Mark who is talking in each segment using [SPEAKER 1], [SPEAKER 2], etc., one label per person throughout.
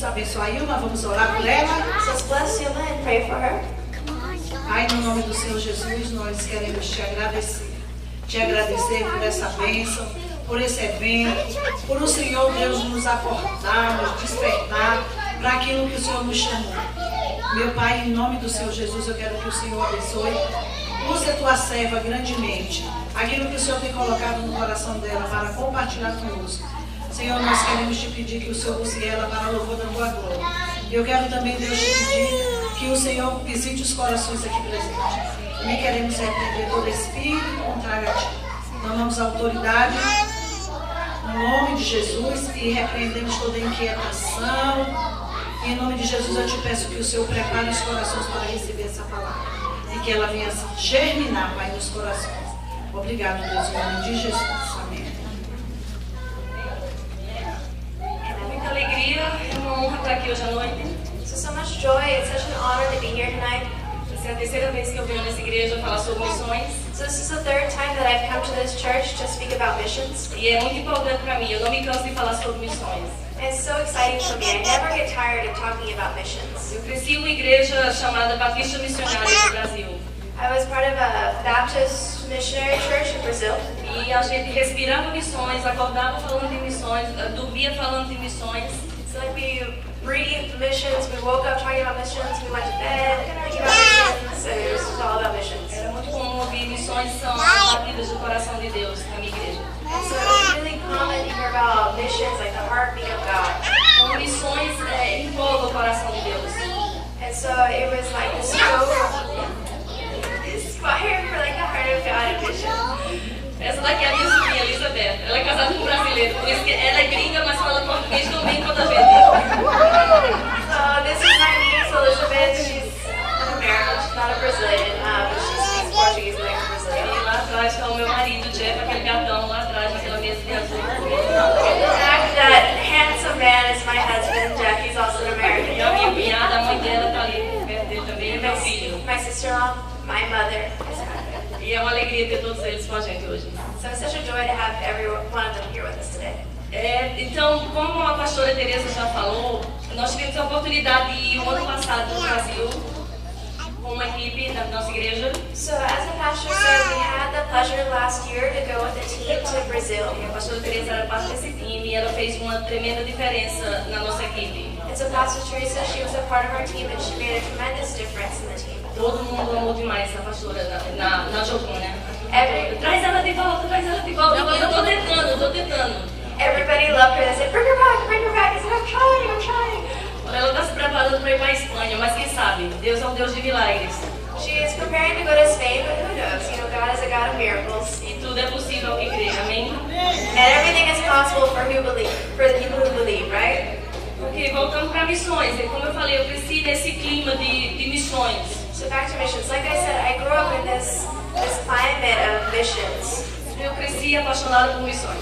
[SPEAKER 1] Abençoa a Ilma, vamos orar por ela.
[SPEAKER 2] Says, bless Yuma and pray for her.
[SPEAKER 1] Pai, no nome do Senhor Jesus, nós queremos te agradecer. Te agradecer por essa bênção, por esse evento, por o Senhor Deus nos acordar, nos despertar para aquilo que o Senhor nos chamou. Meu Pai, em nome do Senhor Jesus, eu quero que o Senhor abençoe. Use a tua serva grandemente. Aquilo que o Senhor tem colocado no coração dela para compartilhar conosco. Senhor, nós queremos te pedir que o Senhor use ela para o louvor da tua glória. Eu quero também, Deus, te pedir que o Senhor visite os corações aqui presentes. Também queremos repreender todo espírito contrário a ti. Tomamos autoridade no nome de Jesus e repreendemos toda inquietação. E em nome de Jesus eu te peço que o Senhor prepare os corações para receber essa palavra. E que ela venha germinar, Pai, nos corações. Obrigado, Deus, em nome de Jesus. Amém.
[SPEAKER 3] Alegria, é uma honra estar aqui hoje à noite.
[SPEAKER 2] So much joy. It's such an honor to be here tonight.
[SPEAKER 3] Essa é a terceira vez que eu venho nessa igreja falar sobre missões.
[SPEAKER 2] So this is the third time that I've come to this church to speak about missions.
[SPEAKER 3] E é muito importante para mim, eu não me canso de falar sobre missões.
[SPEAKER 2] And it's so exciting for me. I never get tired of talking about missions.
[SPEAKER 3] Eu cresci em uma igreja chamada Batista Missionária do Brasil.
[SPEAKER 2] I was part of a Baptist missionary church in Brazil.
[SPEAKER 3] E a gente respirava missões, acordava falando de missões, dormia falando de missões.
[SPEAKER 2] So like we breathed missions, we woke up talking about missions, we went to bed thinking about missions, and it was just all about missions.
[SPEAKER 3] Era muito comum ouvir missões são as batidas do coração de Deus na minha igreja.
[SPEAKER 2] And so it was really common to hear about missions, like the heartbeat of God.
[SPEAKER 3] Então, missões envolvem o coração de Deus.
[SPEAKER 2] And so it was like this so inspired for like the heart of God and mission.
[SPEAKER 3] Essa daqui é a minha sobrinha, Elizabeth. Ela é casada com um brasileiro, por isso que ela é gringa, mas fala português tão bem quanto a gente.
[SPEAKER 2] So this is my niece Elizabeth. She's an American. She's not a Brazilian, but she speaks Portuguese like a
[SPEAKER 3] E
[SPEAKER 2] Brazilian.
[SPEAKER 3] lá atrás está o meu marido, Jeff, aquele gatão lá atrás, naquela mesa de azul.
[SPEAKER 2] That handsome man is my husband, Jack. He's also an
[SPEAKER 3] E
[SPEAKER 2] American.
[SPEAKER 3] a minha cunhada, a mãe dela está ali perto dele também, é meu filho.
[SPEAKER 2] My sister-in-law, my mother.
[SPEAKER 3] E é uma alegria ter todos eles com a gente hoje.
[SPEAKER 2] So it's such a joy to have every one of them here with us today.
[SPEAKER 3] Então, como a pastora Teresa já falou, nós tivemos a oportunidade de ir o ano passado no Brasil com uma equipe da nossa igreja.
[SPEAKER 2] So as the pastor said, we had the pleasure last year to go with a team to Brazil.
[SPEAKER 3] E a pastora Teresa era parte desse time e ela fez uma tremenda diferença na nossa equipe.
[SPEAKER 2] And so Pastor Teresa, she was a part of our team and she made a tremendous difference in the team.
[SPEAKER 3] Todo mundo amou demais a pastora na Jocum, né?
[SPEAKER 2] Traz
[SPEAKER 3] ela de volta, traz ela de volta. Eu tô tentando.
[SPEAKER 2] Everybody loved her. They said, bring her back. I said, I'm trying.
[SPEAKER 3] Ela está se preparando para ir para a Espanha, mas quem sabe? Deus é um Deus de milagres.
[SPEAKER 2] She is preparing to go to Spain, but who knows? You know, God is a God of miracles.
[SPEAKER 3] E tudo é possível ao que crê, amém?
[SPEAKER 2] And everything is possible for the people who believe, right?
[SPEAKER 3] Porque voltando para missões, como eu falei, eu cresci nesse clima de missões.
[SPEAKER 2] So back to missions. Like I said, I grew up in this climate of missions.
[SPEAKER 3] Eu cresci apaixonada por missões.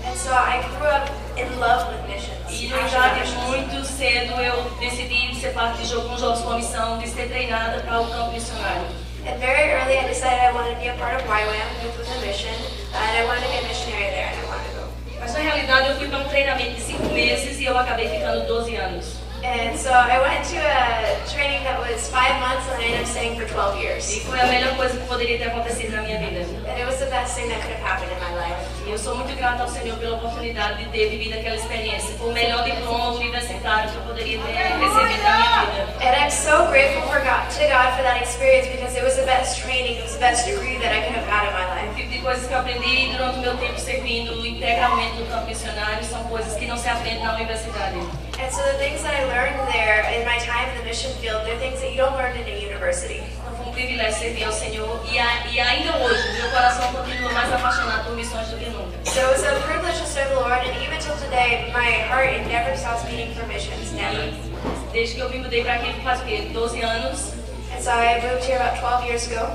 [SPEAKER 2] And so I grew up in love with missions.
[SPEAKER 3] E já de muito cedo eu decidi ser parte de Jogos com a missão de ser treinada para o campo missionário.
[SPEAKER 2] And very early I decided I wanted to be a part of YWAM, Youth with a Mission, and I wanted to be a missionary there, and I wanted to go.
[SPEAKER 3] Mas na realidade eu fui para um treinamento de 5 meses e eu acabei ficando 12 anos.
[SPEAKER 2] And so I went to a training that was 5 months and I ended up staying for 12 years.
[SPEAKER 3] E foi a melhor coisa que poderia ter acontecido na minha vida.
[SPEAKER 2] And it was the best thing that could have happened in my life.
[SPEAKER 3] E eu sou muito grata ao Senhor pela oportunidade de ter vivido aquela experiência. Foi o melhor diploma universitário que eu poderia ter recebido na minha vida.
[SPEAKER 2] And I'm so grateful to God for that experience because it was the best training, it was the best degree that I could have had in my life.
[SPEAKER 3] O tipo de coisas que eu aprendi durante o meu tempo servindo integralmente no campo missionário são coisas que não se aprendem na universidade.
[SPEAKER 2] And so the things that I learned there in my time in the mission field, they're things that you don't learn in a university.
[SPEAKER 3] Então foi um privilégio servir ao Senhor e ainda hoje meu coração continua mais apaixonado por missões do que nunca.
[SPEAKER 2] So it was a privilege to serve the Lord, and even till today, my heart it never stops beating for missions, never.
[SPEAKER 3] E desde que eu me mudei para aqui faz o quê? 12 anos.
[SPEAKER 2] And so I moved here about 12 years ago.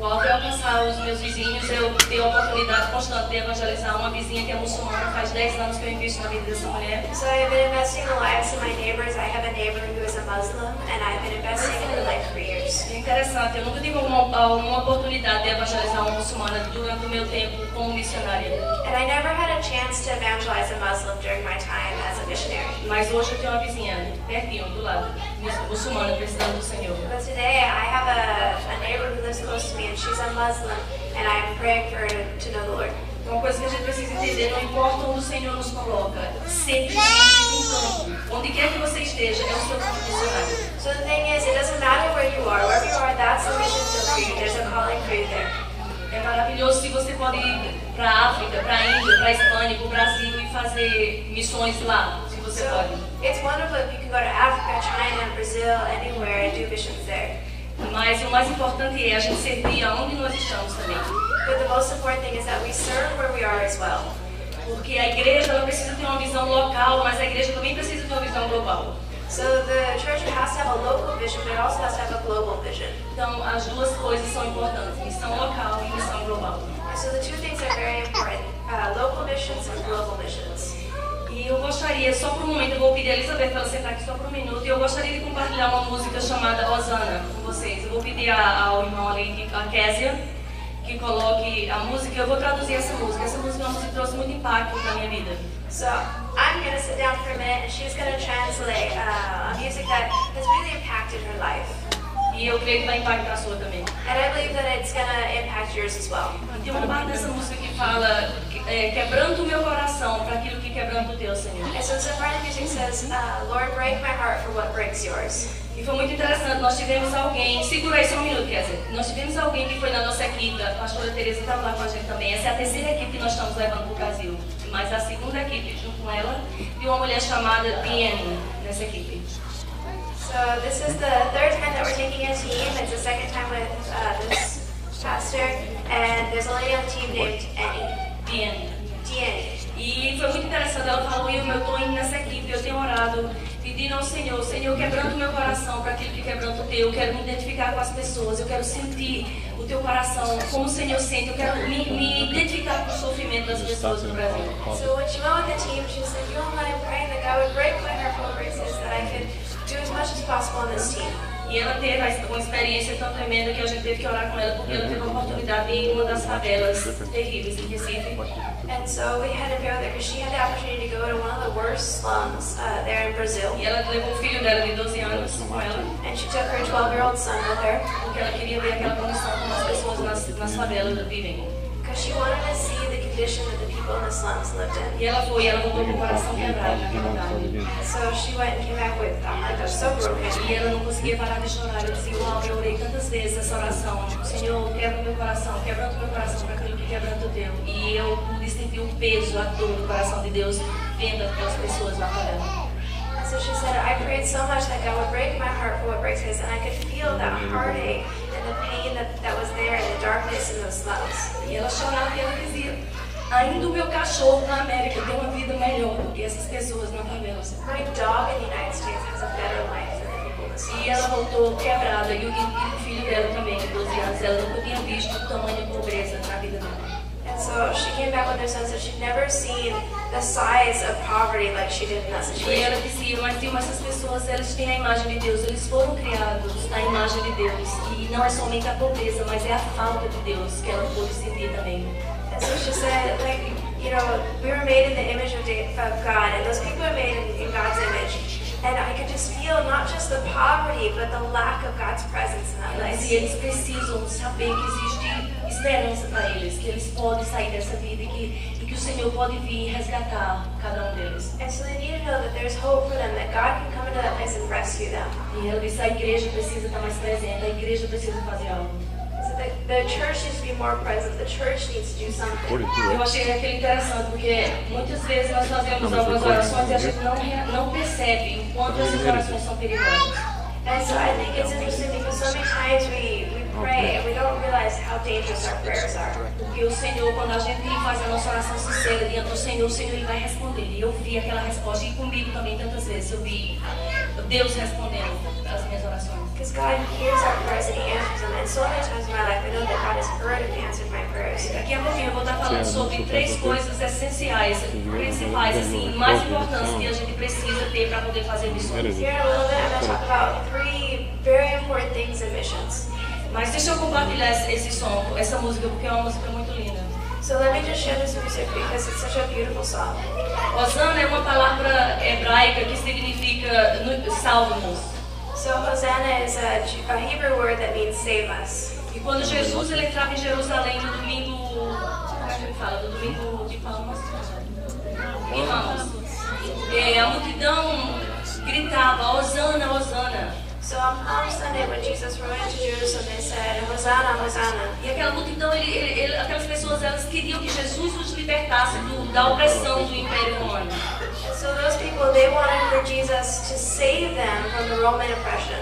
[SPEAKER 3] Ao alcançar os meus vizinhos, eu tenho a oportunidade constante de evangelizar uma vizinha que é muçulmana. Faz 10 anos que eu invisto na vida dessa mulher.
[SPEAKER 2] So I've been investing in the lives of my neighbors. I have a neighbor who is a Muslim, and I've been investing in her life for years. years.
[SPEAKER 3] É interessante, eu nunca tive uma oportunidade de evangelizar uma muçulmana durante o meu tempo como missionária.
[SPEAKER 2] And I never had a chance to evangelize a Muslim during my time as a missionary.
[SPEAKER 3] Mas hoje eu tenho uma vizinha pertinho, do lado, muçulmana, precisando do Senhor.
[SPEAKER 2] But today I have a neighbor who lives close to me and she's a Muslim and I'm praying for her to know the Lord.
[SPEAKER 3] Uma coisa que a gente precisa entender, não importa onde o Senhor nos coloca, sempre tem um campo. Onde quer que você esteja, é o seu campo missionário.
[SPEAKER 2] So the thing is, it doesn't matter where you are, that's the mission field for you. There's a calling for you there.
[SPEAKER 3] É maravilhoso se você pode ir para a África, para a Índia, para a Espanha, para o Brasil e fazer missões lá, se você pode.
[SPEAKER 2] It's wonderful if you can go to Africa, China, Brazil, anywhere and do missions there.
[SPEAKER 3] Mas o mais importante é a gente servir aonde nós estamos também.
[SPEAKER 2] But the most important thing is that we serve where we are as well.
[SPEAKER 3] Porque a igreja ela precisa ter uma visão local, mas a igreja também precisa ter uma visão global.
[SPEAKER 2] So the church has to have a local vision, but it also has to have a global vision.
[SPEAKER 3] Então as duas coisas são importantes, missão local e missão global.
[SPEAKER 2] So the two things are very important, local missions and global missions.
[SPEAKER 3] E eu gostaria, só por um momento, eu vou pedir a Elizabeth para ela sentar aqui só por um minuto, e eu gostaria de compartilhar uma música chamada Osana com vocês. Eu vou pedir ao irmão ali, a Késia, que coloque a música. Eu vou traduzir essa música. Essa música é uma música que trouxe muito impacto na minha vida.
[SPEAKER 2] So I'm going to sit down for a minute and she's going to translate a music that has really impacted her life.
[SPEAKER 3] E eu creio que vai impactar a sua também.
[SPEAKER 2] And I believe that it's going to impact yours as well.
[SPEAKER 3] E tem uma parte dessa música que fala, quebrando o meu coração para aquilo que quebranta o teu, Senhor.
[SPEAKER 2] And so some part of the music says, Lord, break my heart for what breaks yours.
[SPEAKER 3] E foi muito interessante, nós tivemos alguém, segura aí só um minuto, quer dizer, nós tivemos alguém que foi na nossa equipe, a pastora Teresa estava lá com a gente também. Essa é a terceira equipe que nós estamos levando para o Brasil, mas a segunda equipe junto com ela, e uma mulher chamada Diane nessa equipe.
[SPEAKER 2] So this is the third time that we're taking a team. It's the second time with this pastor, and there's a lady on the team named Annie. Diane.
[SPEAKER 3] E foi muito interessante, ela falou, eu estou indo nessa equipe, eu tenho orado, pedindo ao Senhor, Senhor, quebrando o meu coração para aquilo que quebranta o teu, eu quero me identificar com as pessoas, eu quero sentir o teu coração, como o Senhor sente, eu quero me identificar com o sofrimento das pessoas no Brasil.
[SPEAKER 2] So when she went with the team, she said, you know what, I'm praying that God would break my heart for races, that I could do as much as possible on this team.
[SPEAKER 3] E ela teve uma experiência tão tremenda que a gente teve que orar com ela, porque ela teve a oportunidade de ir em uma das favelas terríveis em Recife.
[SPEAKER 2] And so we had to pray with her because she had the opportunity to go to one of the worst slums there in Brazil.
[SPEAKER 3] E ela levou o filho dela de 12 anos com ela,
[SPEAKER 2] And she took her 12-year-old son with her
[SPEAKER 3] porque ela queria ver aquela condição como as pessoas nas favelas vivem.
[SPEAKER 2] because she wanted to see the condition that the people in the slums lived in.
[SPEAKER 3] E ela foi, ela voltou com o coração quebrado naquela tarde.
[SPEAKER 2] So she went and came back with a heart that was so broken.
[SPEAKER 3] E ela não conseguia parar de chorar. Eu dizia, uau, eu orei tantas vezes essa oração. Senhor, quebra o meu coração, quebrando o meu coração para aquilo que quebranta o teu. E eu pude sentir o peso, a dor do coração de Deus vendo aquelas pessoas na favela.
[SPEAKER 2] So she said, I prayed so much that God would break my heart for what breaks his, and I could feel that heartache and the pain that was there and the darkness in those slums.
[SPEAKER 3] E ela chorava e ela dizia, ainda o meu cachorro na América tem uma vida melhor do que essas pessoas na favela.
[SPEAKER 2] My dog in the United States has a better life than the people in the slums.
[SPEAKER 3] E ela voltou quebrada. E o filho dela também, de 12 anos, ela nunca tinha visto o tamanho de pobreza na vida dela.
[SPEAKER 2] And so she came back with her son, so she'd never seen the size of poverty like she did in that
[SPEAKER 3] E
[SPEAKER 2] situation.
[SPEAKER 3] ela dizia, mas Dilma, essas pessoas, elas têm a imagem de Deus, eles foram criados na imagem de Deus. E não é somente a pobreza, mas é a falta de Deus que ela pôde sentir também.
[SPEAKER 2] And so she said, like, you know, we were made in the image of God, and those people are made in God's image. And I could just feel not just the poverty, but the lack of God's presence in that
[SPEAKER 3] Ela
[SPEAKER 2] place.
[SPEAKER 3] dizia, eles precisam saber que existe esperança para eles, que eles podem sair dessa vida e que o Senhor pode vir resgatar cada um deles.
[SPEAKER 2] And so they need to know that there's hope for them, that God can come into that place and rescue them.
[SPEAKER 3] E ela disse, a igreja precisa estar mais presente, a igreja precisa fazer algo.
[SPEAKER 2] So the church needs to be more present. The church needs to do something.
[SPEAKER 3] Eu achei aquilo interessante, porque muitas vezes nós fazemos algumas orações e a gente não percebe o quanto essas orações são perigosas.
[SPEAKER 2] And so I think it's interesting because so many times we pray and we don't realize how dangerous our prayers are.
[SPEAKER 3] Porque o Senhor, quando a gente faz a nossa oração sincera diante do Senhor, o Senhor ele vai responder. E eu vi aquela resposta, e comigo também tantas vezes eu vi Deus respondendo as minhas orações.
[SPEAKER 2] Because God hears our prayers and He answers them. And so many times in my life I know that God has heard and answered my prayers.
[SPEAKER 3] Daqui a pouquinho eu vou estar falando sobre 3 coisas essenciais, principais, assim, mais importantes que a gente precisa ter para poder fazer missões.
[SPEAKER 2] Here in a little bit I'm to talk about three very important things in missions.
[SPEAKER 3] Mas deixa eu compartilhar esse som, essa música, porque é uma música muito linda.
[SPEAKER 2] So let me just share this music because it's such a beautiful song.
[SPEAKER 3] Hosana é uma palavra hebraica que significa salve-nos.
[SPEAKER 2] So Hosanna is a Hebrew word that means save us.
[SPEAKER 3] E quando Jesus ele entrava em Jerusalém no domingo, como é que ele fala? No domingo de Palmas? Em Ramos. A multidão gritava, Hosana, Hosana.
[SPEAKER 2] So on Palm Sunday, when Jesus rode into Jerusalem, they said, Hosanna, Hosanna.
[SPEAKER 3] E aquela multidão, aquelas pessoas, elas queriam que Jesus os libertasse da opressão do Império Romano.
[SPEAKER 2] And so those people, they wanted for Jesus to save them from the Roman oppression.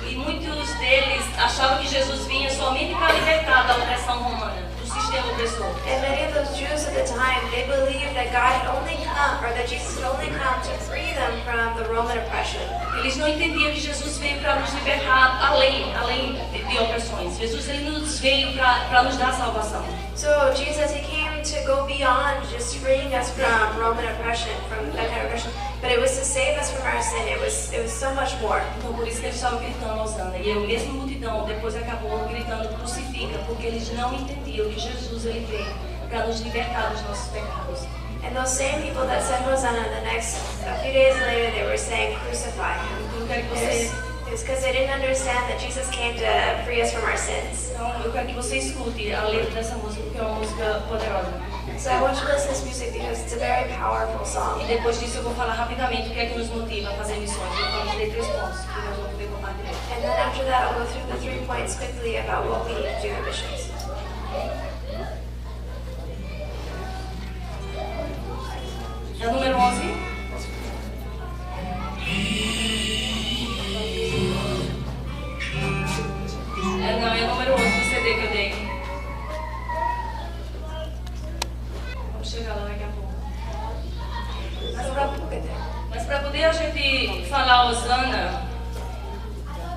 [SPEAKER 3] E muitos deles achavam que Jesus vinha somente para libertar da opressão romana, do sistema opressor.
[SPEAKER 2] And many of those Jews at the time, they believed that God had only come, or that Jesus had only come to free them from the Roman oppression.
[SPEAKER 3] Eles não entendiam que Jesus veio para nos libertar além de opressões. Jesus ele nos veio para nos dar salvação.
[SPEAKER 2] So Jesus, he came to go beyond just freeing us from Roman oppression, from that kind of oppression, but it was to save us from our sin. It was so much more.
[SPEAKER 3] Então por isso que eles estavam gritando Hosana. E a mesma multidão depois acabou gritando crucifica, porque eles não entendiam que Jesus ele veio para nos libertar dos nossos pecados.
[SPEAKER 2] And those same people that said Hosanna, a few days later, they were saying crucify him.
[SPEAKER 3] Então eu quero que você
[SPEAKER 2] It's because they didn't understand that Jesus came to free us from our sins.
[SPEAKER 3] Então, eu quero que você escute a letra dessa música, porque é uma música poderosa.
[SPEAKER 2] So I want you to listen to this music because it's a very powerful song.
[SPEAKER 3] E depois disso eu vou falar rapidamente o que é que nos motiva a fazer missões. Eu falei 3 pontos que nós vamos poder compartilhar.
[SPEAKER 2] And then after that, I'll go through the 3 points quickly about what we need to do in missions.
[SPEAKER 3] É o número 11. Não, é o número 11 do CD que eu dei. Vamos chegar lá daqui a pouco. Mas para poder a gente falar Hosana,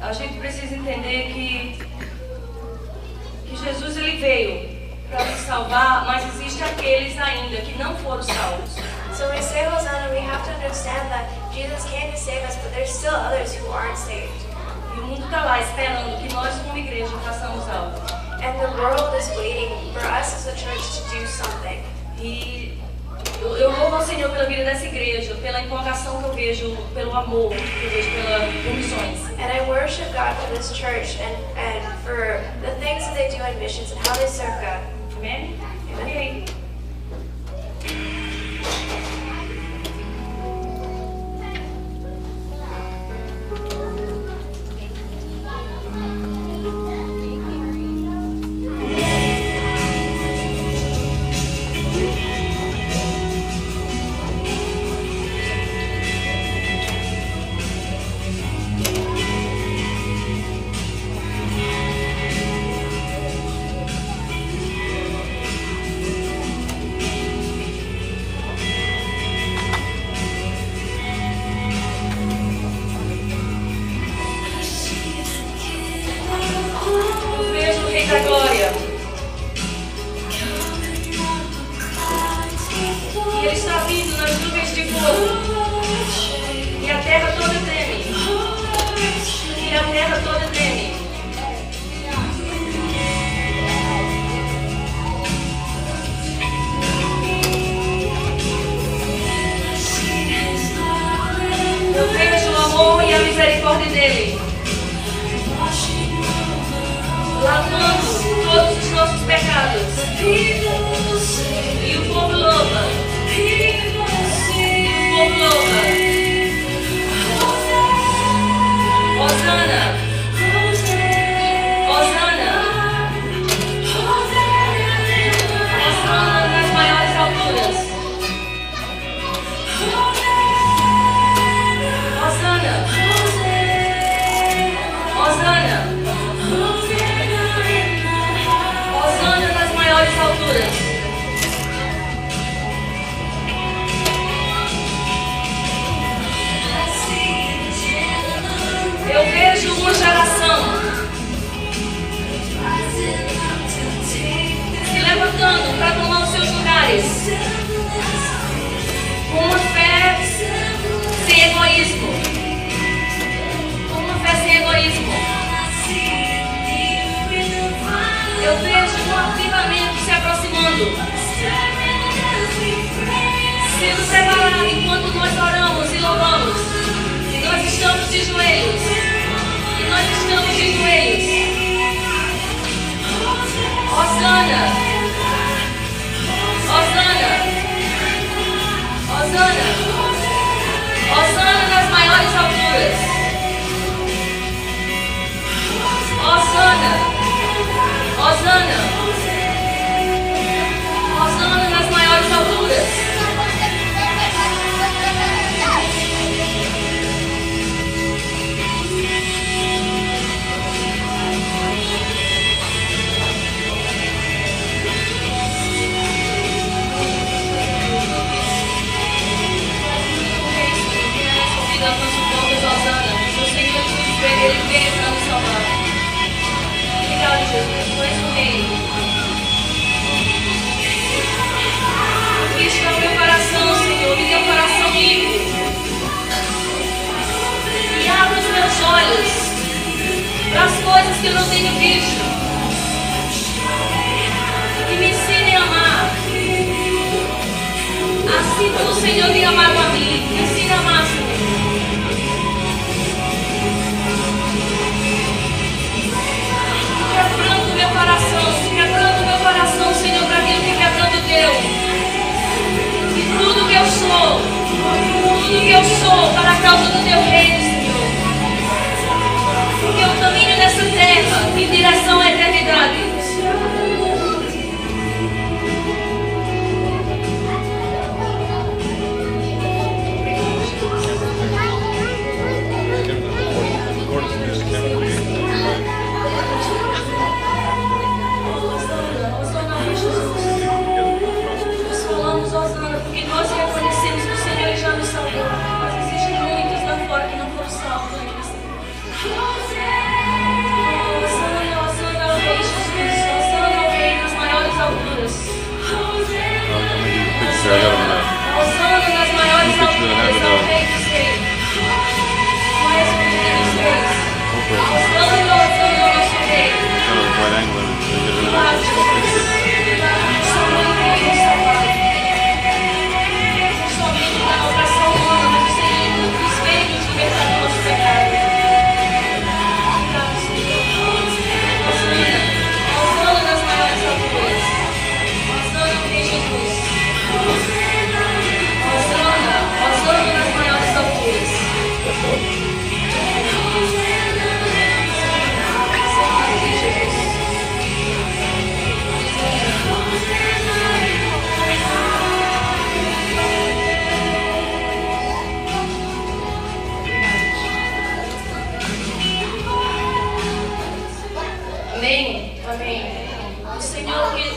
[SPEAKER 3] a gente precisa entender que Jesus ele veio para nos salvar, mas existem aqueles ainda que não foram salvos.
[SPEAKER 2] So when we say Hosanna, we have to understand that Jesus came to save us, but there's still others who aren't saved.
[SPEAKER 3] E o mundo está lá esperando que nós, como igreja, façamos algo.
[SPEAKER 2] And the world is waiting for us as a church to do something.
[SPEAKER 3] E eu louvo ao Senhor pela vida dessa igreja, pela empolgação que eu vejo, pelo amor que eu vejo por missões.
[SPEAKER 2] And I worship God for this church and for the things that they do in missions and how they serve God.
[SPEAKER 3] Amém?
[SPEAKER 2] Amen.
[SPEAKER 3] Ok. Da glória. E ele está vindo nas nuvens de fogo. E a terra toda treme. E a terra toda treme. Eu vejo o amor e a misericórdia dele, lavando todos os nossos pecados. E o povo louva. E o povo louva. Hosana. Hosana. Hosana nas maiores alturas. Hosana. Hosana. Hosana nas maiores alturas. de joelhos. E nós estamos de joelhos. Hosana. Hosana. Hosana. Hosana nas maiores alturas. Hosana. Hosana. Hosana nas maiores alturas. Ele veio para nos salvar. Obrigado, Jesus. Tu és o Rei. Cristo é o meu coração, Senhor. Me dê um coração livre. E abra os meus olhos para as coisas que eu não tenho visto. E me ensine a amar. Assim como o Senhor tem amado a mim. Me ensine a amar, Senhor. Quebrando meu coração, Senhor, para aquilo que quebrando teu. E tudo que eu sou, para a causa do teu reino, Senhor. Porque eu caminho nessa terra em direção à eternidade. Porque nós reconhecemos que o Senhor já nos salvou. Mas existem muitos lá fora que não foram salvos ainda, Senhor. Hosana ao Rei Jesus. Hosana ao Rei nas maiores alturas. Hosana nas maiores alturas ao Rei dos Reis. Ao Rei dos Reis. Hosana ao nosso Rei. Obrigado, Jesus. Somente Ele nos salvar. Na oração humana, mas o Senhor nos veio nos libertar do nosso pecado. Obrigado, Senhor. Hosana. Hosana nas maiores alturas. Hosana ao Rei Jesus. Hosana. Hosana nas maiores alturas. Amém? Amém.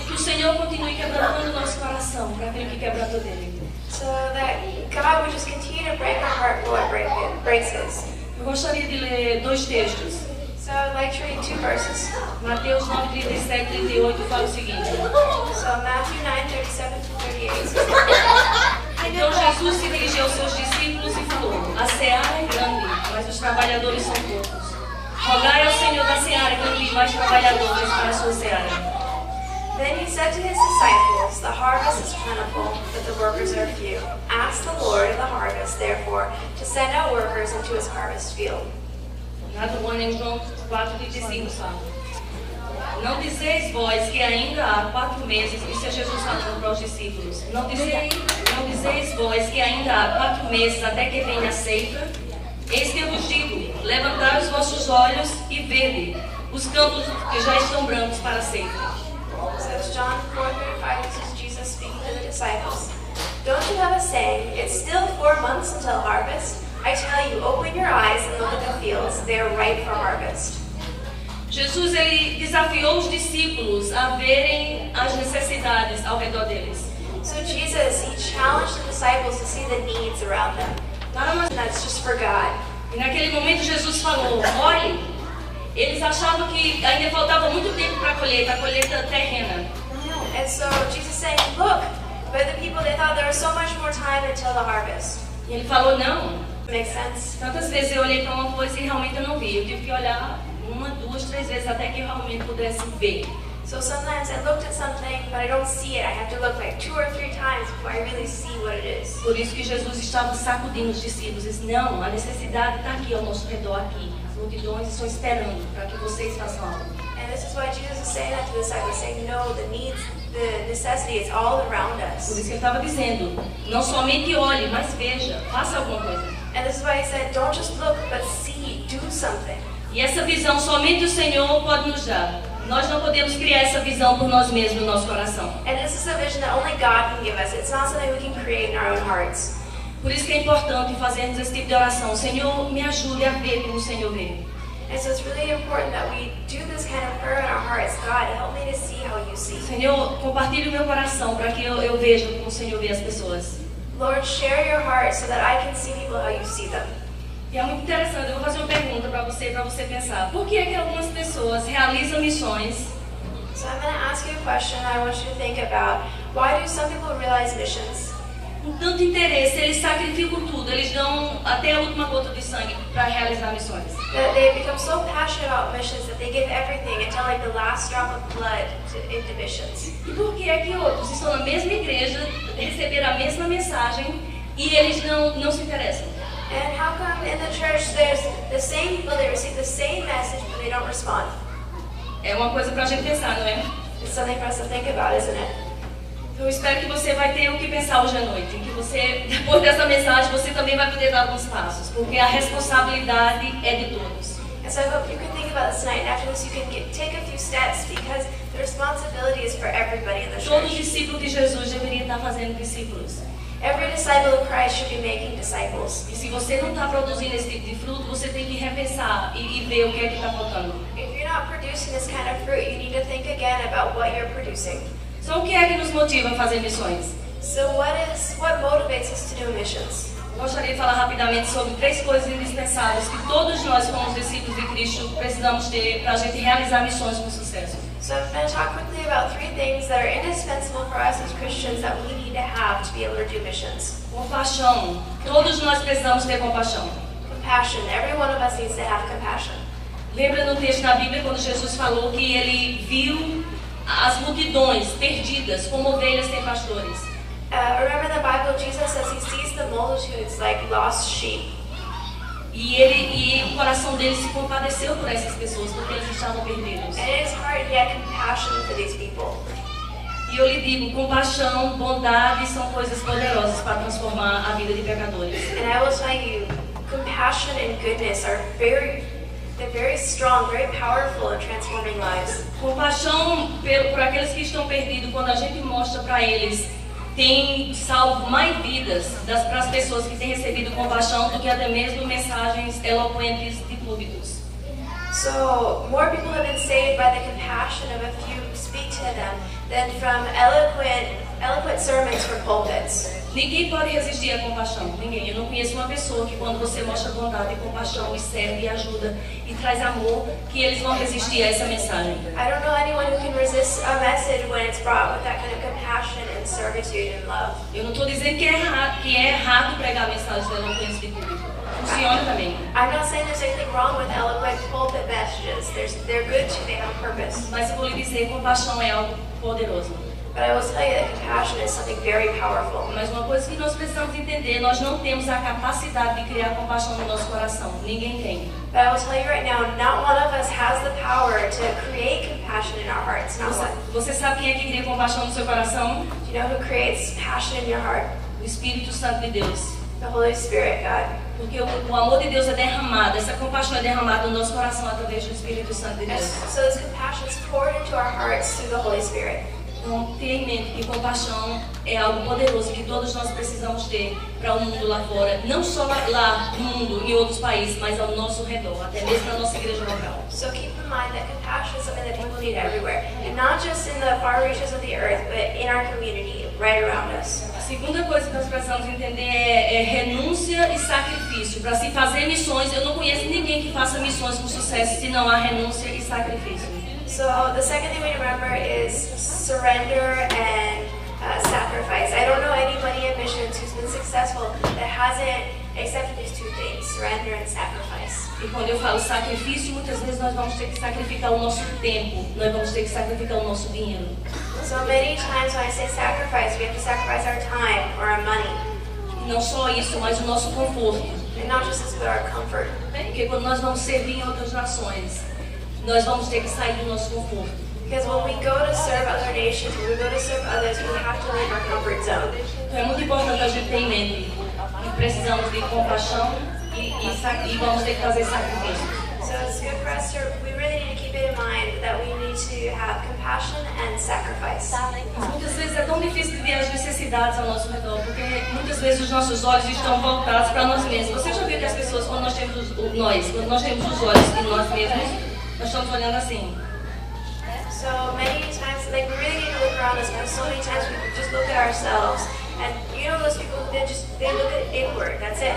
[SPEAKER 3] Que o Senhor continue quebrantando o nosso coração para aquele que quebrantou dele.
[SPEAKER 2] So that God would just continue to break our heart for what breaks His.
[SPEAKER 3] Eu gostaria de ler dois textos.
[SPEAKER 2] So I'd like to read 2 verses.
[SPEAKER 3] Mateus 9, 37 e 38 fala o seguinte.
[SPEAKER 2] So Matthew 9:37-38.
[SPEAKER 3] Então Jesus se dirigiu aos seus discípulos e falou: A seara é grande, mas os trabalhadores são poucos. Rogai ao Senhor da seara que envie mais trabalhadores para a sua seara.
[SPEAKER 2] Then he said to his disciples, The harvest is plentiful, but the workers are few. Ask the Lord of the harvest, therefore, to send out workers into his harvest field.
[SPEAKER 3] Nada bom em João 4:35 fala. Não dizeis vós que ainda há 4 meses, isso é Jesus falando para os discípulos. Não dizeis vós que ainda há 4 meses até que venha a ceifa? Eis que eu vos digo, levantai os vossos olhos e vede os campos que já estão brancos para a ceifa.
[SPEAKER 2] So it's John 4:35, this is Jesus speaking to the disciples. Don't you have a saying, it's still 4 months until harvest? I tell you, open your eyes and look at the fields, they are ripe for harvest.
[SPEAKER 3] Jesus ele desafiou os discípulos a verem as necessidades ao redor deles.
[SPEAKER 2] So Jesus, he challenged the disciples to see the needs around them. And that's just for God.
[SPEAKER 3] E naquele momento Jesus falou, olhe, eles achavam que ainda faltava muito tempo para a colheita terrena.
[SPEAKER 2] And so Jesus saying, look, but the people, they thought there was so much more time until the harvest.
[SPEAKER 3] E ele falou, não.
[SPEAKER 2] Makes sense?
[SPEAKER 3] Tantas vezes eu olhei para uma coisa e realmente eu não vi. Eu tive que olhar 1, 2, 3 vezes até que eu realmente pudesse ver.
[SPEAKER 2] So sometimes I looked at something, but I don't see it. I have to look like 2 or 3 times before I really see what it is.
[SPEAKER 3] Por isso que Jesus estava sacudindo os discípulos. Disse, não, a necessidade está aqui ao nosso redor aqui. As multidões estão esperando para que vocês façam algo.
[SPEAKER 2] And this is why Jesus is saying that to the disciples, saying, no, the needs, the necessity is all around
[SPEAKER 3] Por
[SPEAKER 2] us.
[SPEAKER 3] isso que ele estava dizendo, não somente olhe, mas veja, faça alguma coisa.
[SPEAKER 2] And this is why he said, don't just look, but see, do something.
[SPEAKER 3] E essa visão somente o Senhor pode nos dar. Nós não podemos criar essa visão por nós mesmos no nosso coração.
[SPEAKER 2] And this is a vision that only God can give us. It's not something we can create in our own hearts.
[SPEAKER 3] Por isso que é importante fazermos esse tipo de oração. Senhor, me ajude a ver como o Senhor vê.
[SPEAKER 2] And so it's really important that we do this kind of prayer in our hearts. God, help me to see how you see.
[SPEAKER 3] Senhor, compartilhe o meu coração para que eu veja como o Senhor vê as pessoas.
[SPEAKER 2] Lord, share your heart so that I can see people how you see them.
[SPEAKER 3] E é muito interessante, eu vou fazer uma pergunta para você pensar. Por que é que algumas pessoas realizam missões
[SPEAKER 2] So I'm going to ask you a question I want you to think about. Why do some people realize missions?
[SPEAKER 3] com tanto interesse? Eles sacrificam tudo, eles dão até a última gota de sangue para realizar missões.
[SPEAKER 2] That they become so passionate about missions that they give everything until like the last drop of blood into missions.
[SPEAKER 3] E por que é que outros estão na mesma igreja, receberam a mesma mensagem e eles não se interessam?
[SPEAKER 2] And how come in the church there's the same people that receive the same message but they don't respond?
[SPEAKER 3] É uma coisa para a gente pensar, não é?
[SPEAKER 2] It's something for us to think about, isn't it?
[SPEAKER 3] Eu espero que você vai ter o que pensar hoje à noite, que você, depois dessa mensagem, você também vai poder dar alguns passos, porque a responsabilidade é de todos.
[SPEAKER 2] And so I hope you can think about this tonight, and after this you can take a few steps, because the responsibility is for everybody in the
[SPEAKER 3] Todo
[SPEAKER 2] church.
[SPEAKER 3] discípulo de Jesus deveria estar fazendo discípulos.
[SPEAKER 2] Every disciple of Christ should be making disciples.
[SPEAKER 3] E se você não está produzindo esse tipo de fruto, você tem que repensar e ver o que é que está faltando.
[SPEAKER 2] If you're not producing this kind of fruit, you need to think again about what you're producing.
[SPEAKER 3] Então, o que é que nos motiva a fazer missões?
[SPEAKER 2] So what motivates us to do missions?
[SPEAKER 3] Eu gostaria de falar rapidamente sobre 3 coisas indispensáveis que todos nós, como discípulos de Cristo, precisamos ter para a gente realizar missões com sucesso.
[SPEAKER 2] So I'm going to talk quickly about 3 things that are indispensable for us as Christians that we need to have to be able to do missions.
[SPEAKER 3] Compaixão. Todos nós precisamos ter compaixão.
[SPEAKER 2] Compassion. Every one of us needs to have compassion.
[SPEAKER 3] Lembra no texto da Bíblia quando Jesus falou que ele viu as multidões perdidas como ovelhas sem pastores?
[SPEAKER 2] Remember in the Bible, Jesus says he sees the multitudes like lost sheep.
[SPEAKER 3] E o coração dele se compadeceu por essas pessoas, porque eles estavam perdidos.
[SPEAKER 2] And in his heart, he had compassion for these people.
[SPEAKER 3] E eu lhe digo, compaixão, bondade são coisas poderosas para transformar a vida de pecadores.
[SPEAKER 2] And I will tell you, compassion and goodness are they're very strong, very powerful in transforming lives.
[SPEAKER 3] Compaixão por aqueles que estão perdidos, quando a gente mostra para eles, tem salvo mais vidas para as pessoas que têm recebido compaixão do que até mesmo mensagens eloquentes de púlpitos.
[SPEAKER 2] So more people have been saved by the compassion of a few who speak to them than from eloquent sermons from pulpits.
[SPEAKER 3] Ninguém pode resistir à compaixão, ninguém. Eu não conheço uma pessoa que quando você mostra bondade e compaixão e serve e ajuda e traz amor, que eles vão resistir a essa mensagem.
[SPEAKER 2] I don't know anyone who can resist a message when it's brought with that kind of compassion and servitude and love.
[SPEAKER 3] Eu não estou dizendo que é errado pregar mensagens eloquentes de público. Funciona também.
[SPEAKER 2] I'm not saying there's anything wrong with eloquent pulpit messages. They're good too, they have a purpose.
[SPEAKER 3] Mas eu vou lhe dizer, compaixão é algo poderoso.
[SPEAKER 2] But I will tell you that compassion is something very powerful.
[SPEAKER 3] Mas uma coisa que nós precisamos entender, nós não temos a capacidade de criar compaixão no nosso coração. Ninguém tem.
[SPEAKER 2] But I will tell you right now, not one of us has the power to create compassion in our hearts. Not one.
[SPEAKER 3] Você sabe quem é que cria compaixão no seu coração?
[SPEAKER 2] Do you know who creates passion in your heart?
[SPEAKER 3] O Espírito Santo de Deus.
[SPEAKER 2] The Holy Spirit, God.
[SPEAKER 3] Porque o amor de Deus é derramado, essa compaixão é derramada no nosso coração através do Espírito Santo de
[SPEAKER 2] And
[SPEAKER 3] Deus.
[SPEAKER 2] so this compassion is poured into our hearts through the Holy Spirit.
[SPEAKER 3] Então, tenha em mente que compaixão é algo poderoso que todos nós precisamos ter para o mundo lá fora. Não só lá no mundo, em outros países, mas ao nosso redor, até mesmo na nossa igreja local.
[SPEAKER 2] So keep in mind that compassion is something that people need everywhere. And not just in the far reaches of the earth, but in our community, right around us.
[SPEAKER 3] A segunda coisa que nós precisamos entender é renúncia e sacrifício. Para se fazer missões, eu não conheço ninguém que faça missões com sucesso se não há renúncia e sacrifício.
[SPEAKER 2] So the second thing we remember is surrender and sacrifice. I don't know anybody in missions who's been successful that hasn't accepted these two things, surrender and sacrifice.
[SPEAKER 3] E quando eu falo sacrifício, muitas vezes nós vamos ter que sacrificar o nosso tempo, nós vamos ter que sacrificar o nosso dinheiro.
[SPEAKER 2] So many times when I say sacrifice, we have to sacrifice our time or our money.
[SPEAKER 3] E não só isso, mas o nosso conforto.
[SPEAKER 2] And not just this, but our comfort.
[SPEAKER 3] Porque quando nós vamos servir em outras nações, nós vamos ter que sair do nosso conforto.
[SPEAKER 2] Because when we go to serve other nations, when we go to serve others, we have to leave our comfort zone.
[SPEAKER 3] Então é muito importante a gente ter em mente que precisamos de compaixão e vamos ter que fazer sacrifício.
[SPEAKER 2] So it's good for us to, we really need to keep it in mind that we need to have compassion and sacrifice.
[SPEAKER 3] Muitas vezes é tão difícil de ver as necessidades ao nosso redor, porque muitas vezes os nossos olhos estão voltados para nós mesmos. Você já viu que as pessoas, quando nós temos os olhos de nós mesmos, nós estamos olhando assim.
[SPEAKER 2] So many times, like we really need to look around us, because so many times we just look at ourselves, and you know those people, they look at inward, that's it.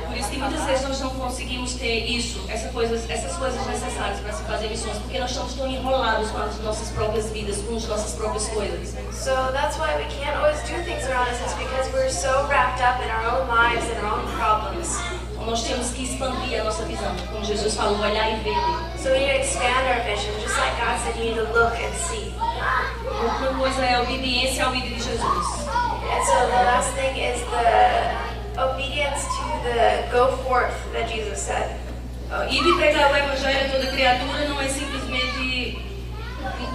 [SPEAKER 3] Por isso que muitas vezes nós não conseguimos ter essas coisas necessárias para se fazer missões, porque nós estamos tão enrolados com as nossas próprias vidas, com as nossas próprias coisas.
[SPEAKER 2] So that's why we can't always do things around us, is because we're so wrapped up in our own lives and our own problems.
[SPEAKER 3] Nós temos que expandir a nossa visão, como Jesus falou, olhar e ver.
[SPEAKER 2] So we need to expand our vision, just like God said, you need to look and see.
[SPEAKER 3] Outra coisa é a obediência ao vídeo de Jesus.
[SPEAKER 2] And so the last thing is the obedience to the go forth that Jesus said.
[SPEAKER 3] Ir e pregar o evangelho a toda criatura não é simplesmente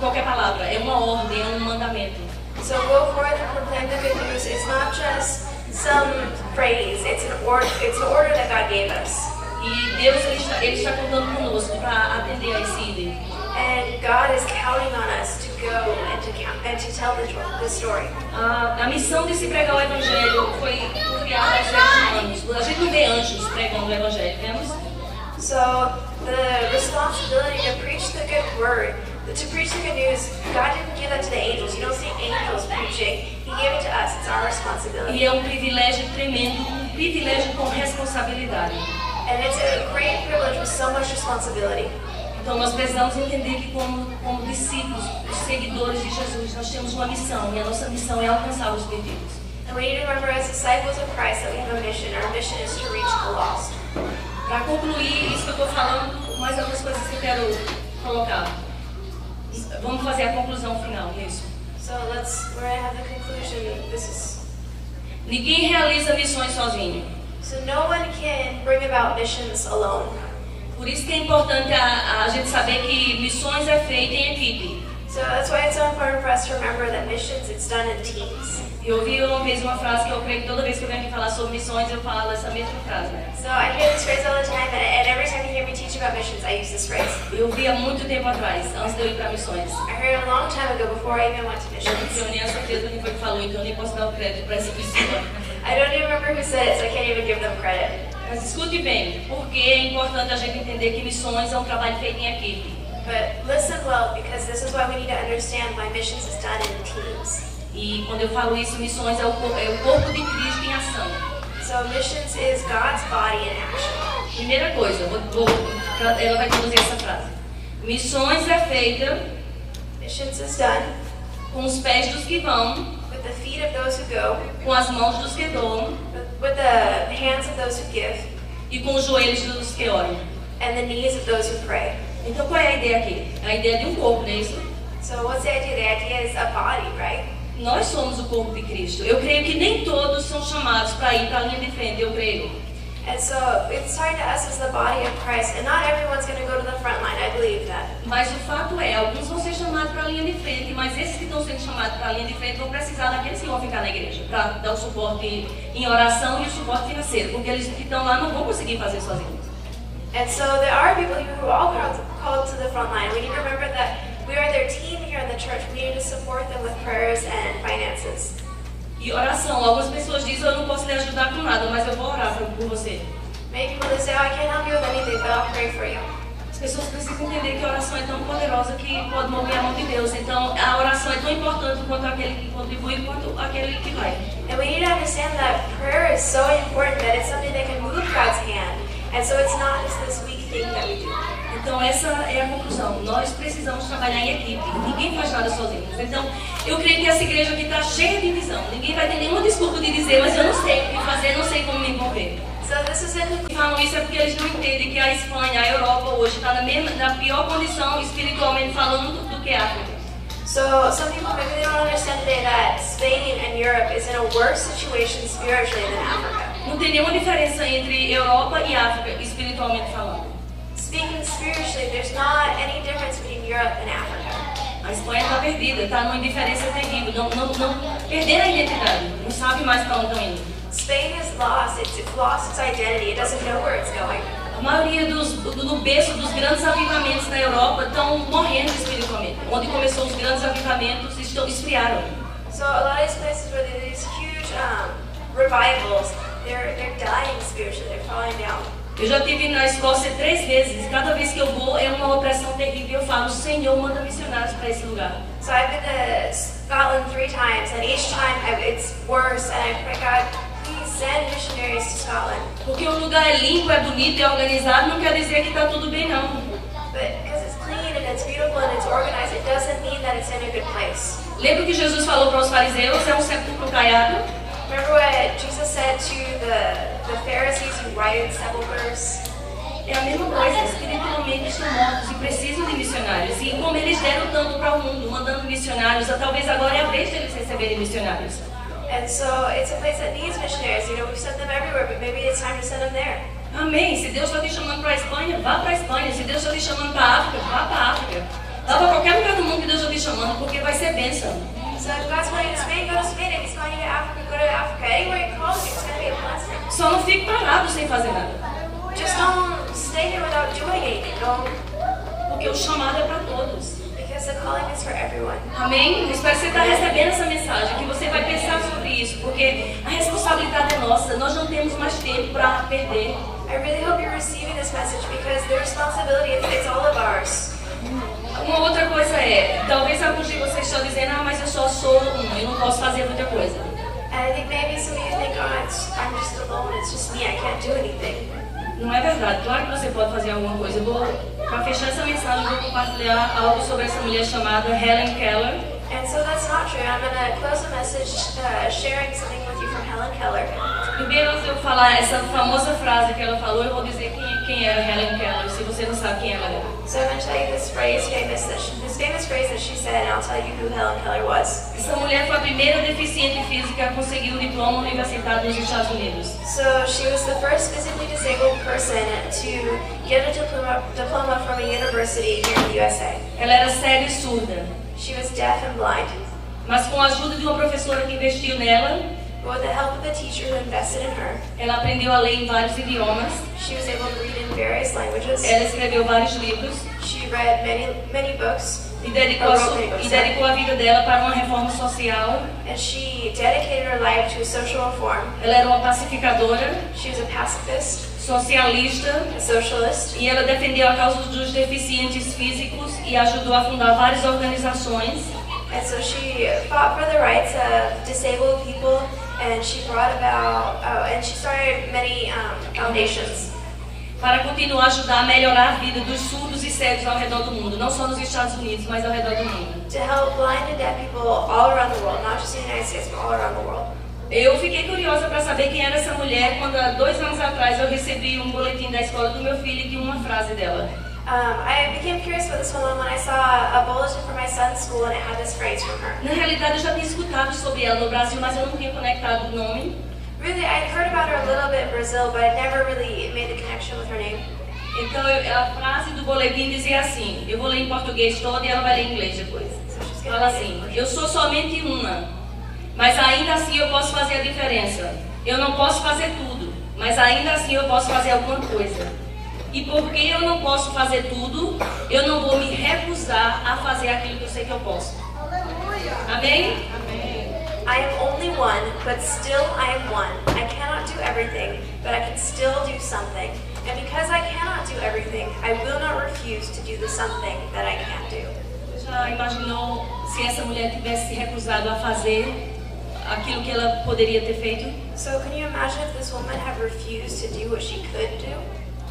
[SPEAKER 3] qualquer palavra, é uma ordem, é um mandamento.
[SPEAKER 2] So go forth and proclaim the good news. It's not just some phrase, it's an order that God gave us.
[SPEAKER 3] E Deus ele está contando conosco para atender a esse líder.
[SPEAKER 2] And God is counting on us to go and to tell the story.
[SPEAKER 3] A missão de se pregar o evangelho foi criada aos seres humanos. A gente não vê anjos pregando o evangelho, vemos?
[SPEAKER 2] So the responsibility to preach the good word, to preach the good news, God didn't give that to the angels. You don't see angels preaching. He gave it to us. It's our responsibility.
[SPEAKER 3] E é um privilégio tremendo, um privilégio com responsabilidade.
[SPEAKER 2] And it's a great privilege with so much responsibility.
[SPEAKER 3] Então nós precisamos entender que como discípulos, os seguidores de Jesus, nós temos uma missão e a nossa missão é alcançar os perdidos.
[SPEAKER 2] And we need to remember as disciples of Christ that we have a mission. Our mission is to reach the lost.
[SPEAKER 3] Para concluir isso que eu estou falando, mais algumas coisas que eu quero colocar. Vamos fazer a conclusão final nisso.
[SPEAKER 2] So we're going to have the conclusion.
[SPEAKER 3] Ninguém realiza missões sozinho.
[SPEAKER 2] So no one can bring about missions alone.
[SPEAKER 3] Por isso que é importante a gente saber que missões é feita em equipe.
[SPEAKER 2] So that's why it's so important for us to remember that missions, it's done in teams.
[SPEAKER 3] Eu ouvi uma vez uma frase que eu creio que toda vez que eu venho aqui falar sobre missões eu falo essa mesma frase.
[SPEAKER 2] So I hear this phrase all the time, and every time you hear me teach about missions, I use this phrase.
[SPEAKER 3] Eu ouvi há muito tempo atrás, antes de eu ir para missões.
[SPEAKER 2] I heard it a long time ago before I even went to
[SPEAKER 3] Eu
[SPEAKER 2] missions.
[SPEAKER 3] não tenho nem a certeza quem foi que falou, então eu nem posso dar o crédito para essa pessoa.
[SPEAKER 2] I don't even remember who said it, so I can't even give them credit.
[SPEAKER 3] Mas escute bem, porque é importante a gente entender que missões é um trabalho feito em equipe.
[SPEAKER 2] But listen well, because this is why we need to understand why missions is done in teams.
[SPEAKER 3] E quando eu falo isso, missões é o corpo de Cristo em ação.
[SPEAKER 2] So missions is God's body in action.
[SPEAKER 3] Primeira coisa, ela vai traduzir essa frase. Missões é feita
[SPEAKER 2] Missions is done
[SPEAKER 3] com os pés dos que vão,
[SPEAKER 2] with the feet of those who go,
[SPEAKER 3] com as mãos dos que doam
[SPEAKER 2] with the hands of those who give,
[SPEAKER 3] e com os joelhos dos que oram.
[SPEAKER 2] and the knees of those who pray.
[SPEAKER 3] Então qual é a ideia aqui? A ideia de um corpo, não é isso?
[SPEAKER 2] So what's the idea? The idea is a body, right?
[SPEAKER 3] Nós somos o corpo de Cristo. Eu creio que nem todos são chamados para ir para a linha de frente, eu creio.
[SPEAKER 2] And so it's starting to us as the body of Christ, and not everyone's going to go to the front line. I believe that.
[SPEAKER 3] Mas o fato é, alguns vão ser chamados para a linha de frente, mas esses que estão sendo chamados para a linha de frente vão precisar daqueles que vão ficar na igreja, para dar o suporte em oração e o suporte financeiro, porque eles que estão lá não vão conseguir fazer sozinhos.
[SPEAKER 2] And so there are people who are all called to the front line. We need to remember that we are their team here in the church. We need to support them with prayers and finances.
[SPEAKER 3] E oração, algumas pessoas dizem, eu não posso lhe ajudar com nada, mas eu vou orar por você.
[SPEAKER 2] Many people say, oh, I can't help you with anything, but I'll pray for you.
[SPEAKER 3] As pessoas precisam entender que a oração é tão poderosa que pode mover a mão de Deus. Então, a oração é tão importante quanto aquele que contribui, quanto aquele que vai.
[SPEAKER 2] And we need to understand that prayer is so important that it's something that can move God's hand. And so it's not just this weak thing that we do.
[SPEAKER 3] Então essa é a conclusão. Nós precisamos trabalhar em equipe. Ninguém faz nada sozinho. Então eu creio que essa igreja aqui está cheia de divisão. Ninguém vai ter nenhuma desculpa de dizer, mas eu não sei o que fazer, não sei como me envolver.
[SPEAKER 2] So this is in
[SPEAKER 3] Falam isso é porque eles não entendem que a Espanha, a Europa hoje está na pior condição espiritualmente falando do que a África.
[SPEAKER 2] So some people maybe they don't understand today that Spain and Europe is in a worse situation spiritually than Africa.
[SPEAKER 3] Não tem nenhuma diferença entre Europa e África espiritualmente falando.
[SPEAKER 2] Speaking spiritually, there's not any difference between Europe and Africa.
[SPEAKER 3] A Espanha está perdida, está numa indiferença terrível, não perderam a identidade, não sabe mais para onde estão indo.
[SPEAKER 2] Spain is lost. It's lost its identity. It doesn't know where it's going.
[SPEAKER 3] A maioria do berço dos grandes avivamentos na Europa estão morrendo espiritualmente. Onde começou os grandes avivamentos, esfriaram.
[SPEAKER 2] So a lot of these places where there are these huge revivals, they're dying spiritually. They're falling down.
[SPEAKER 3] Eu já estive na Escócia 3 vezes. E cada vez que eu vou é uma opressão terrível. Eu falo, Senhor, manda missionários para esse lugar.
[SPEAKER 2] So I've been to Scotland 3 times, and each time it's worse. And I pray, God, please send missionaries to Scotland.
[SPEAKER 3] Porque o lugar é limpo, é bonito, é organizado, não quer dizer que está tudo bem, não.
[SPEAKER 2] But because it's clean and it's beautiful and it's organized, it doesn't mean that it's in a good place.
[SPEAKER 3] Lembra que Jesus falou para os fariseus, é um sepulcro caiado?
[SPEAKER 2] Remember what Jesus said to the Pharisees who rioted sepulchres?
[SPEAKER 3] É a mesma coisa, espiritualmente estão mortos e precisam de missionários. E como eles deram tanto para o mundo, mandando missionários, talvez agora é a vez deles receberem missionários.
[SPEAKER 2] And so it's a place that needs missionaries. You know, we've sent them everywhere, but maybe it's time to send them there.
[SPEAKER 3] Amém. Se Deus está te chamando para a Espanha, vá para a Espanha. Se Deus está te chamando para a África, vá para a África. Vá para qualquer lugar do mundo que Deus está te chamando, porque vai ser bênção.
[SPEAKER 2] So if God's calling you to Spain, go to Spain. If He's calling you to Africa, go to Africa. Anywhere He calls you, it's going to be a blessing.
[SPEAKER 3] Só não fique parado sem fazer nada.
[SPEAKER 2] Just don't stay here without doing anything. Don't,
[SPEAKER 3] Porque o chamado é para todos.
[SPEAKER 2] because the calling is for everyone.
[SPEAKER 3] Amém? Eu espero que você está recebendo essa mensagem, que você vai pensar sobre isso, porque a responsabilidade é nossa. Nós não temos mais tempo para perder.
[SPEAKER 2] I really hope you're receiving this message because the responsibility, it's all of ours.
[SPEAKER 3] Uma outra coisa é, talvez alguns de vocês estão dizendo, mas eu só sou eu não posso fazer muita coisa.
[SPEAKER 2] And I think maybe some of you think, I'm just alone, it's just me, I can't do anything.
[SPEAKER 3] Não é verdade, claro que você pode fazer alguma coisa. Para fechar essa mensagem, eu vou compartilhar algo sobre essa mulher chamada Helen Keller.
[SPEAKER 2] And so that's not true. I'm going to close the message sharing something with you from Helen Keller.
[SPEAKER 3] Primeiro, antes de eu falar essa famosa frase que ela falou, eu vou dizer quem é Helen Keller, se você não sabe quem ela é.
[SPEAKER 2] So I'm going to tell you this famous phrase that she said, and I'll tell you who Helen Keller was.
[SPEAKER 3] Essa mulher foi a primeira deficiente física a conseguir um diploma universitário nos Estados Unidos.
[SPEAKER 2] So she was the first physically disabled person to get a diploma from a university here in the USA.
[SPEAKER 3] Ela era cega e surda,
[SPEAKER 2] She was deaf and blind.
[SPEAKER 3] mas com a ajuda de uma professora que investiu nela,
[SPEAKER 2] But with the help of a teacher who invested in her,
[SPEAKER 3] ela aprendeu a ler em vários idiomas,
[SPEAKER 2] she was able to read in various languages.
[SPEAKER 3] ela escreveu vários livros
[SPEAKER 2] She read many books,
[SPEAKER 3] e dedicou a vida dela para uma reforma social.
[SPEAKER 2] and she dedicated her life to social reform.
[SPEAKER 3] Ela era uma pacificadora,
[SPEAKER 2] She was a pacifist,
[SPEAKER 3] socialista,
[SPEAKER 2] a socialist,
[SPEAKER 3] e ela defendeu a causa dos deficientes físicos e ajudou a fundar várias organizações.
[SPEAKER 2] and so she fought for the rights of disabled people, and she brought about, and she started many foundations
[SPEAKER 3] Para continuar a ajudar a melhorar a vida dos surdos e cegos ao redor do mundo, não só nos Estados Unidos, mas ao redor do mundo.
[SPEAKER 2] to help blind and deaf people all around the world, not just in the United States, but all around the world.
[SPEAKER 3] Eu fiquei curiosa para saber quem era essa mulher quando há 2 anos atrás eu recebi um boletim da escola do meu filho e tinha uma frase dela.
[SPEAKER 2] I became curious about this woman when I saw a bulletin for my son's school, and it had this phrase from her.
[SPEAKER 3] Na realidade eu já tinha escutado sobre ela no Brasil, mas eu não tinha conectado o nome.
[SPEAKER 2] Really, I'd heard about her a little bit in Brazil, but I'd never really made the connection with her name.
[SPEAKER 3] Então a frase do boletim dizia assim, eu vou ler em português todo e ela vai ler em inglês depois. Fala assim, eu sou somente uma, mas ainda assim eu posso fazer a diferença. Eu não posso fazer tudo, mas ainda assim eu posso fazer alguma coisa. E porque eu não posso fazer tudo, eu não vou me recusar a fazer aquilo que eu sei que eu posso. Amém?
[SPEAKER 2] I am only one, but still I am one. I cannot do everything, but I can still do something. And because I cannot do everything, I will not refuse to do the something that I can do.
[SPEAKER 3] Você já imaginou se essa mulher tivesse se recusado a fazer aquilo que ela poderia ter feito?
[SPEAKER 2] So can you imagine if this woman had refused to do what she could do?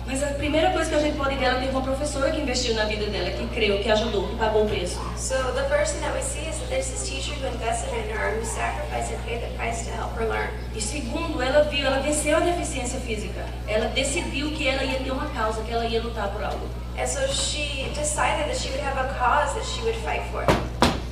[SPEAKER 3] Mas a primeira coisa que a gente pode ver, ela teve uma professora que investiu na vida dela, que creu, que ajudou, que pagou o preço.
[SPEAKER 2] So the first thing that we see is that there's this teacher who invested in her, who sacrificed and paid the price to help her learn.
[SPEAKER 3] E segundo, ela venceu a deficiência física. Ela decidiu que ela ia ter uma causa, que ela ia lutar por algo.
[SPEAKER 2] And so she decided that she would have a cause that she would fight for.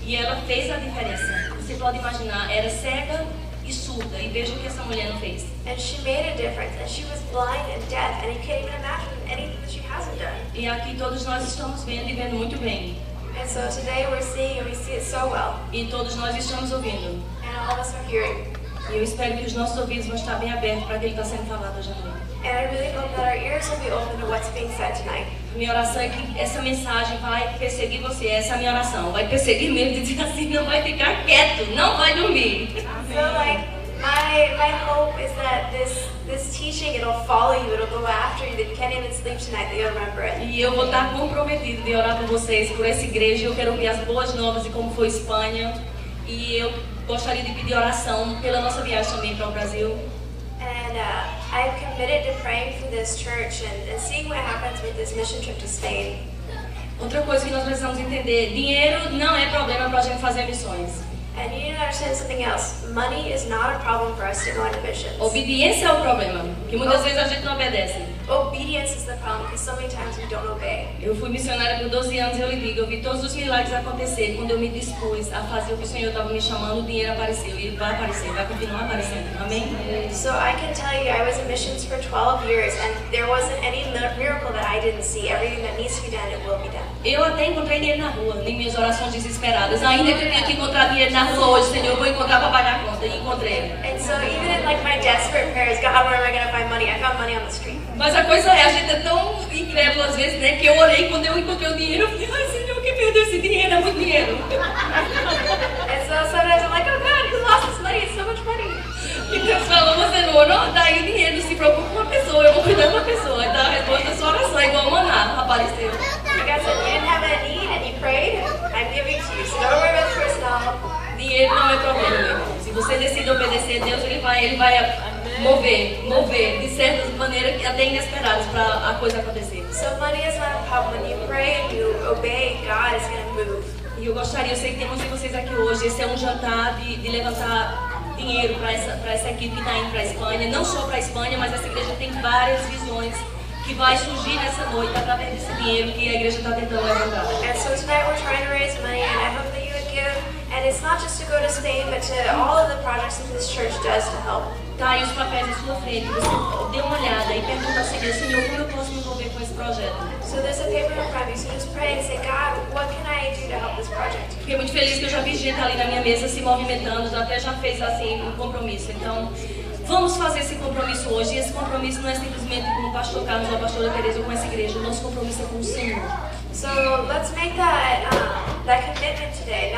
[SPEAKER 3] E ela fez a diferença. Você pode imaginar, era cega e surda, e veja o que essa mulher não fez.
[SPEAKER 2] And she made a difference, and she was blind and deaf, and you can't even imagine anything that she hasn't done.
[SPEAKER 3] E aqui todos nós estamos vendo e vendo muito bem.
[SPEAKER 2] And so today we're seeing, and we see it so well,
[SPEAKER 3] E todos nós estamos ouvindo.
[SPEAKER 2] and all of us are hearing.
[SPEAKER 3] E eu espero que os nossos ouvidos vão estar bem abertos para aquilo que está sendo falado hoje à noite.
[SPEAKER 2] And I really hope that our ears will be open to what's being said tonight.
[SPEAKER 3] Minha oração é que essa mensagem vai perseguir você, essa é a minha oração. Vai perseguir mesmo, dizer assim, não vai ficar quieto, não vai dormir.
[SPEAKER 2] So like, my hope is that this teaching, it'll follow you, it'll go after you, that you can't even sleep tonight, that you'll remember it.
[SPEAKER 3] E eu vou estar comprometido de orar por vocês, por essa igreja. Eu quero ouvir as boas novas de como foi Espanha. E eu gostaria de pedir oração pela nossa viagem também para o Brasil.
[SPEAKER 2] And I'm committed to praying for this church and seeing what happens with this mission trip to Spain.
[SPEAKER 3] Outra coisa que nós precisamos entender, dinheiro não é problema para a gente fazer missões.
[SPEAKER 2] And you need to understand something else. Money is not a problem for us to go on missions.
[SPEAKER 3] Obediência é o problema, que muitas vezes a gente não obedece.
[SPEAKER 2] Obedience is the problem because so many times we don't obey.
[SPEAKER 3] Eu fui missionária por 12 anos e eu lhe digo, eu vi todos os milagres acontecer quando eu me dispus a fazer o que o Senhor estava me chamando, o dinheiro apareceu e ele vai aparecer, vai continuar aparecendo. Amém?
[SPEAKER 2] So I can tell you, I was in missions for 12 years and there wasn't any miracle that I didn't see. Everything that needs to be done, it will be done.
[SPEAKER 3] Eu até encontrei dinheiro na rua, em minhas orações desesperadas. Ainda que eu tenha que encontrar dinheiro na rua hoje, Senhor, eu vou encontrar para pagar a conta. E encontrei.
[SPEAKER 2] And so even in like my desperate prayers, God, where am I going to find money? I found money on the street.
[SPEAKER 3] Mas a coisa é, a gente é tão incrédulo às vezes, né, que eu orei quando eu encontrei o dinheiro, eu falei, ai Senhor, quem perdeu esse dinheiro? É muito dinheiro.
[SPEAKER 2] And so sometimes I'm like, oh God, who lost this money? It's so much money.
[SPEAKER 3] E Deus falou, você não orou? Daí o dinheiro, se preocupa com uma pessoa, eu vou cuidar de uma pessoa. Então a resposta da sua oração é igual maná, apareceu.
[SPEAKER 2] Like I said, you didn't have a need and you prayed, I'm giving to you. So don't worry about the person now.
[SPEAKER 3] Dinheiro não é problema, meu irmão. Se você decide obedecer a Deus, ele vai mover de certas maneiras até inesperadas para a coisa acontecer.
[SPEAKER 2] So money is not a problem. When you pray and you obey, God is going to move.
[SPEAKER 3] E eu gostaria, eu sei que tem muitos de vocês aqui hoje, esse é um jantar de levantar dinheiro para essa equipe que está indo para a Espanha, não só para a Espanha, mas essa igreja tem várias visões que vai surgir nessa noite através desse dinheiro que a igreja está tentando levantar.
[SPEAKER 2] And so tonight we're trying to raise money and I hope that you would give. And it's not just to go to Spain, but to all of the projects that this church does to help.
[SPEAKER 3] Tá aí os papéis à sua frente, você dê uma olhada e pergunta ao Senhor, Senhor, como eu posso me envolver com esse projeto?
[SPEAKER 2] So there's a paper in front of you, so just pray and say, God, what can I do to help this project?
[SPEAKER 3] Fiquei muito feliz que eu já vi gente ali na minha mesa se movimentando, já até já fez assim um compromisso. Então, vamos fazer esse compromisso hoje. E esse compromisso não é simplesmente com o pastor Carlos ou a pastora Teresa ou com essa igreja. O nosso compromisso é com o Senhor.
[SPEAKER 2] So let's make that commitment today.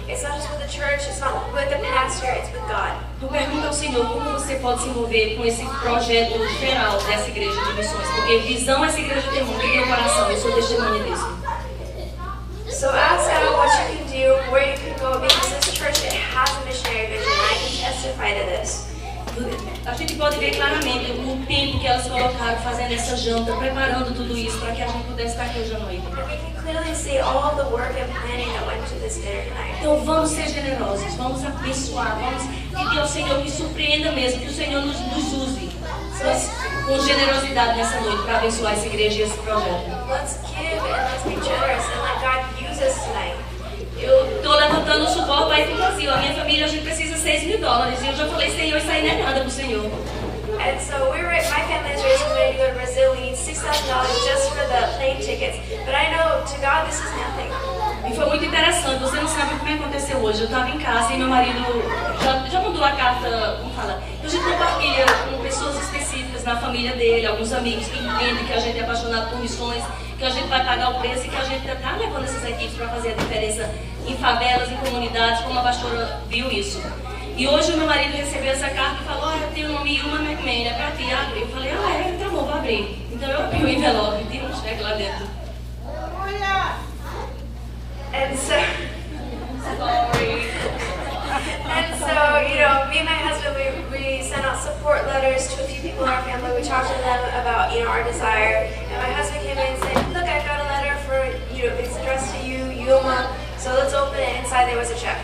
[SPEAKER 2] It's not just with the church, it's not with the pastor, it's with God.
[SPEAKER 3] Eu pergunto ao Senhor como você pode se envolver com esse projeto geral dessa igreja de missões. Porque visão essa igreja tem muito em meu coração. Eu sou testemunha disso.
[SPEAKER 2] So ask God what you can do, where you can go, because this church, it has a missionary vision. I can testify to this.
[SPEAKER 3] A gente pode ver claramente o tempo que elas colocaram fazendo essa janta, preparando tudo isso para que a gente pudesse estar aqui hoje à noite.
[SPEAKER 2] And we can clearly see all the work and planning that went into this dinner tonight.
[SPEAKER 3] Então vamos ser generosos, vamos abençoar, vamos pedir ao Senhor que surpreenda mesmo, que o Senhor nos use com generosidade nessa noite para abençoar essa igreja e esse projeto.
[SPEAKER 2] Let's give and let's be generous and let God use us tonight.
[SPEAKER 3] Eu estou levantando o suporte para ir para o Brasil. A minha família, a gente precisa $6.000. E eu já falei, Senhor, isso aí não é nada para o Senhor.
[SPEAKER 2] And so my family is raising money to go to Brazil. We need $6,000 just for the plane tickets. But I know to God this is nothing.
[SPEAKER 3] E foi muito interessante, você não sabe como aconteceu hoje. Eu estava em casa e meu marido já mandou a carta, como fala? A gente compartilha com pessoas específicas na família dele, alguns amigos que entendem que a gente é apaixonado por missões, que a gente vai pagar o preço e que a gente está levando essas equipes para fazer a diferença em favelas, em comunidades, como a pastora viu isso. E hoje o meu marido recebeu essa carta e falou, eu tenho o nome Ilma McMahon, é para ti, abre. Eu falei, então vou abrir. Então eu abri o envelope e tinha um cheque lá dentro.
[SPEAKER 2] And so, me Me and my husband, we sent out support letters to a few people in our family. We talked to them about, our desire. And my husband came in and said, look, I got a letter for you. It's addressed to you, Yuma. So let's open it. Inside there was a check.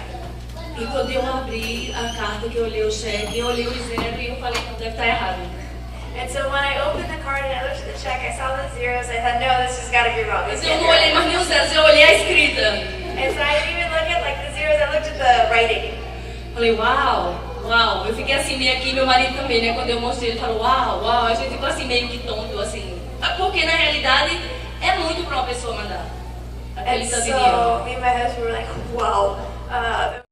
[SPEAKER 3] E quando eu abri a carta, que eu olhei o cheque, eu olhei o zero e eu falei que deve estar errado.
[SPEAKER 2] And so when I opened the card and I looked at the check, I saw the zeros. I thought, no, this has got to be wrong. This
[SPEAKER 3] Mas eu
[SPEAKER 2] can't
[SPEAKER 3] não
[SPEAKER 2] be
[SPEAKER 3] olhei
[SPEAKER 2] right.
[SPEAKER 3] mais nem os zeros, eu olhei a escrita.
[SPEAKER 2] And so I didn't even look at like the zeros. I looked at the writing.
[SPEAKER 3] Falei, uau, uau. Eu fiquei assim meio aqui, meu marido também, né? Quando eu mostrei, ele falou, uau, uau. A gente ficou assim meio que tonto, assim. Porque na realidade é muito para uma pessoa mandar aquele
[SPEAKER 2] And
[SPEAKER 3] tanto de dinheiro.
[SPEAKER 2] so me and my husband were like, wow.